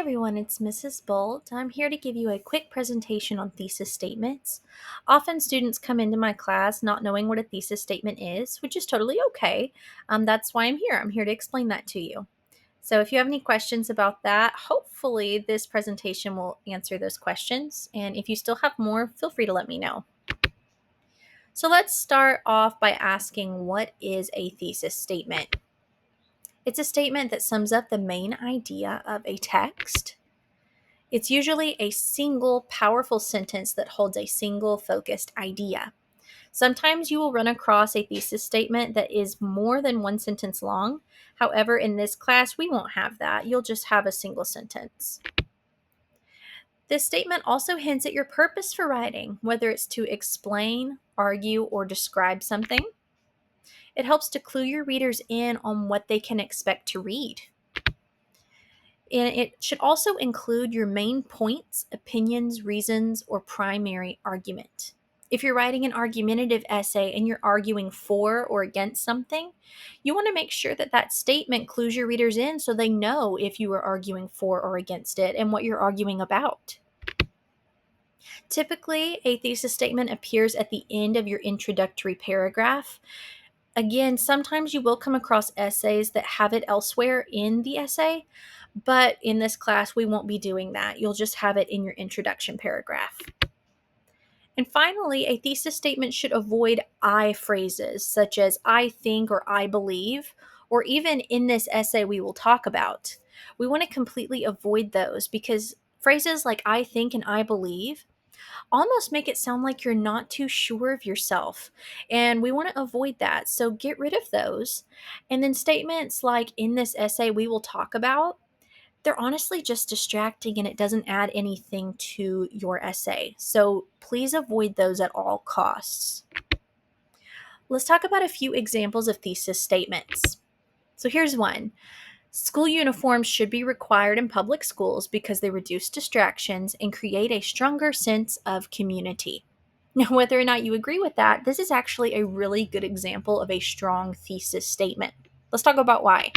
everyone, it's Mrs. Bolt. I'm here to give you a quick presentation on thesis statements. Often students come into my class not knowing what a thesis statement is, which is totally okay. That's why I'm here. I'm here to explain that to you. So if you have any questions about that, hopefully this presentation will answer those questions. And if you still have more, feel free to let me know. So let's start off by asking, what is a thesis statement? It's a statement that sums up the main idea of a text. It's usually a single powerful sentence that holds a single focused idea. Sometimes you will run across a thesis statement that is more than one sentence long. However, in this class, we won't have that. You'll just have a single sentence. This statement also hints at your purpose for writing, whether it's to explain, argue, or describe something. It helps to clue your readers in on what they can expect to read. And it should also include your main points, opinions, reasons, or primary argument. If you're writing an argumentative essay and you're arguing for or against something, you want to make sure that that statement clues your readers in so they know if you are arguing for or against it and what you're arguing about. Typically, a thesis statement appears at the end of your introductory paragraph. Again, sometimes you will come across essays that have it elsewhere in the essay, but in this class, we won't be doing that. You'll just have it in your introduction paragraph. And finally, a thesis statement should avoid I phrases, such as I think or I believe, or even in this essay we will talk about. We want to completely avoid those because phrases like I think and I believe almost make it sound like you're not too sure of yourself. And we want to avoid that. So get rid of those. And then statements like in this essay we will talk about, they're honestly just distracting and it doesn't add anything to your essay. So please avoid those at all costs. Let's talk about a few examples of thesis statements. So here's one. School uniforms should be required in public schools because they reduce distractions and create a stronger sense of community. Now, whether or not you agree with that, this is actually a really good example of a strong thesis statement. Let's talk about why.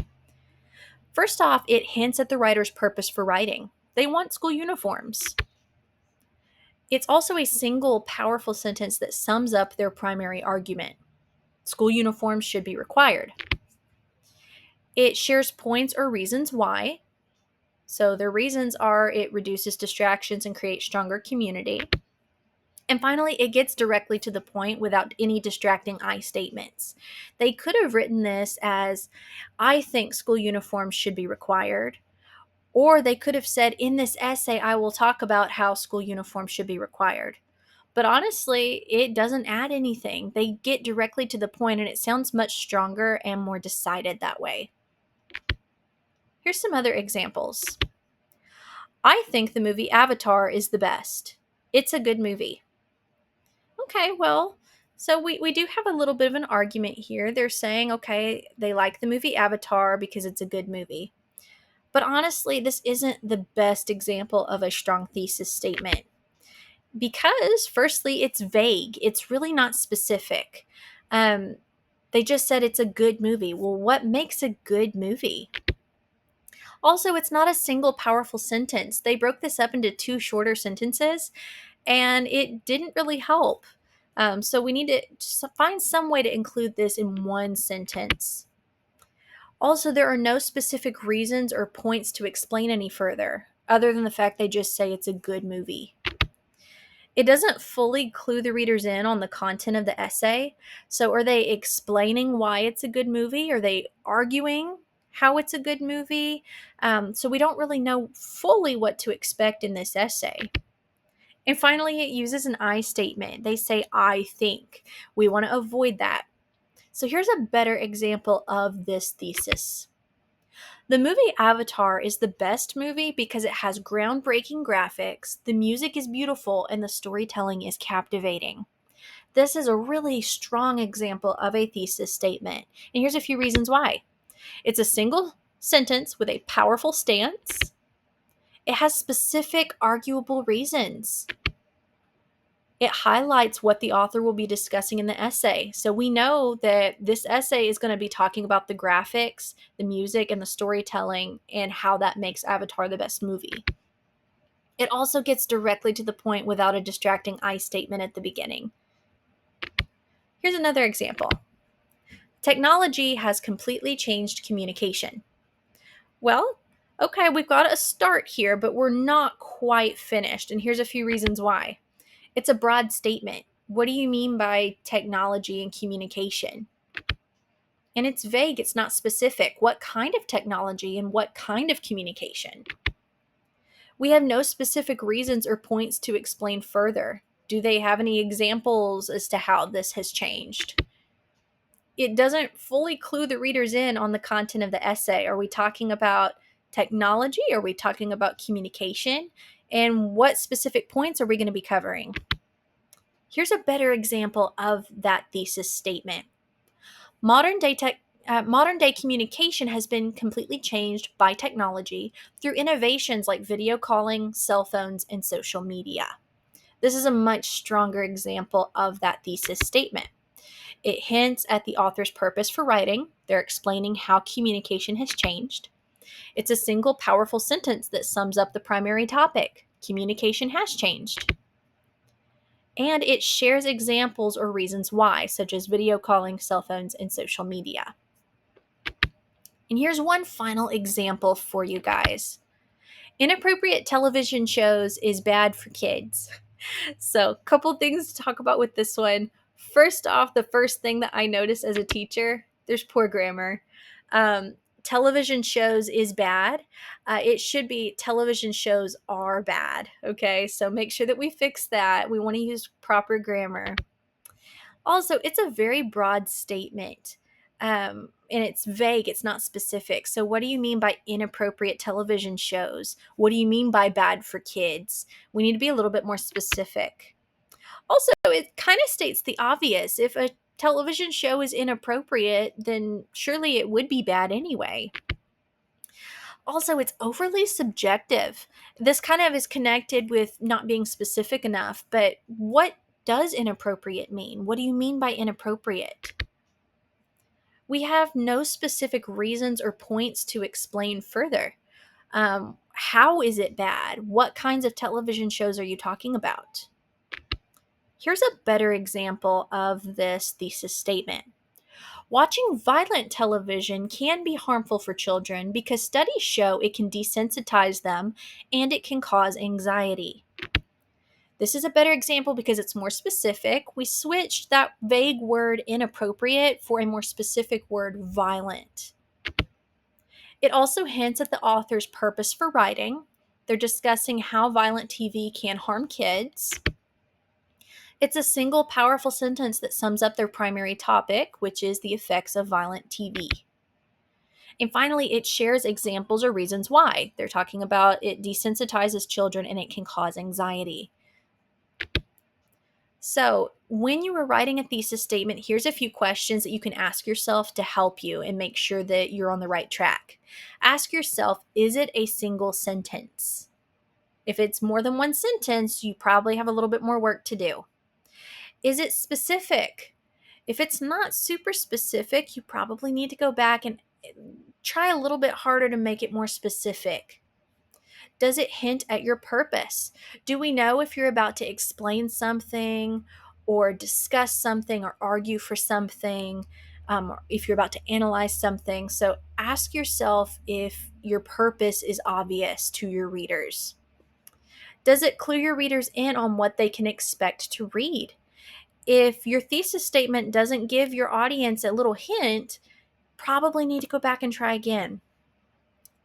First off, it hints at the writer's purpose for writing. They want school uniforms. It's also a single, powerful sentence that sums up their primary argument. School uniforms should be required. It shares points or reasons why. So their reasons are it reduces distractions and creates stronger community. And finally, it gets directly to the point without any distracting I statements. They could have written this as, I think school uniforms should be required. Or they could have said, in this essay, I will talk about how school uniforms should be required. But honestly, it doesn't add anything. They get directly to the point and it sounds much stronger and more decided that way. Here's some other examples. I think the movie Avatar is the best. It's a good movie. Okay, well, so we do have a little bit of an argument here. They're saying, okay, they like the movie Avatar because it's a good movie. But honestly, this isn't the best example of a strong thesis statement. Because, firstly, it's vague. It's really not specific. They just said it's a good movie. Well, what makes a good movie? Also, it's not a single powerful sentence. They broke this up into two shorter sentences, and it didn't really help. So we need to find some way to include this in one sentence. Also, there are no specific reasons or points to explain any further, other than the fact they just say it's a good movie. It doesn't fully clue the readers in on the content of the essay. So are they explaining why it's a good movie? Are they arguing how it's a good movie? So we don't really know fully what to expect in this essay. And finally, it uses an I statement. They say, I think. We want to avoid that. So here's a better example of this thesis. The movie Avatar is the best movie because it has groundbreaking graphics, the music is beautiful, and the storytelling is captivating. This is a really strong example of a thesis statement. And here's a few reasons why. It's a single sentence with a powerful stance. It has specific arguable reasons. It highlights what the author will be discussing in the essay. So we know that this essay is going to be talking about the graphics, the music, and the storytelling, and how that makes Avatar the best movie. It also gets directly to the point without a distracting I statement at the beginning. Here's another example. Technology has completely changed communication. Well, okay, we've got a start here, but we're not quite finished, and here's a few reasons why. It's a broad statement. What do you mean by technology and communication? And it's vague, it's not specific. What kind of technology and what kind of communication? We have no specific reasons or points to explain further. Do they have any examples as to how this has changed? It doesn't fully clue the readers in on the content of the essay. Are we talking about technology? Are we talking about communication? And what specific points are we going to be covering? Here's a better example of that thesis statement. Modern day communication has been completely changed by technology through innovations like video calling, cell phones, and social media. This is a much stronger example of that thesis statement. It hints at the author's purpose for writing. They're explaining how communication has changed. It's a single powerful sentence that sums up the primary topic. Communication has changed. And it shares examples or reasons why, such as video calling, cell phones, and social media. And here's one final example for you guys. Inappropriate television shows is bad for kids. So, a couple things to talk about with this one. First off, the first thing that I noticed as a teacher, there's poor grammar. Television shows is bad. It should be television shows are bad. Okay, so make sure that we fix that. We want to use proper grammar. Also, it's a very broad statement. And it's vague, it's not specific. So, what do you mean by inappropriate television shows? What do you mean by bad for kids? We need to be a little bit more specific. Also, it kind of states the obvious. If a television show is inappropriate, then surely it would be bad anyway. Also, it's overly subjective. This kind of is connected with not being specific enough, but what does inappropriate mean? What do you mean by inappropriate? We have no specific reasons or points to explain further. How is it bad? What kinds of television shows are you talking about? Here's a better example of this thesis statement. Watching violent television can be harmful for children because studies show it can desensitize them and it can cause anxiety. This is a better example because it's more specific. We switched that vague word inappropriate for a more specific word violent. It also hints at the author's purpose for writing. They're discussing how violent TV can harm kids. It's a single powerful sentence that sums up their primary topic, which is the effects of violent TV. And finally, it shares examples or reasons why. They're talking about it desensitizes children and it can cause anxiety. So, when you are writing a thesis statement, here's a few questions that you can ask yourself to help you and make sure that you're on the right track. Ask yourself, is it a single sentence? If it's more than one sentence, you probably have a little bit more work to do. Is it specific? If it's not super specific, you probably need to go back and try a little bit harder to make it more specific. Does it hint at your purpose? Do we know if you're about to explain something or discuss something or argue for something, or if you're about to analyze something? So ask yourself if your purpose is obvious to your readers. Does it clue your readers in on what they can expect to read? If your thesis statement doesn't give your audience a little hint, probably need to go back and try again.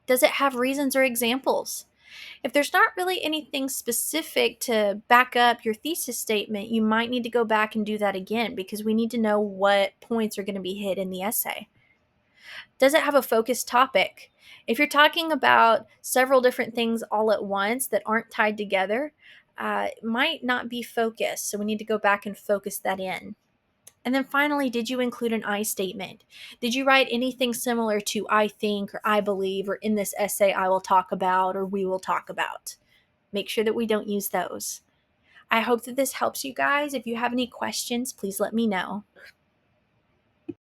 Does it have reasons or examples? If there's not really anything specific to back up your thesis statement, you might need to go back and do that again because we need to know what points are going to be hit in the essay. Does it have a focused topic? If you're talking about several different things all at once that aren't tied together, it might not be focused. So we need to go back and focus that in. And then finally, did you include an I statement? Did you write anything similar to I think or I believe or in this essay I will talk about or we will talk about? Make sure that we don't use those. I hope that this helps you guys. If you have any questions, please let me know.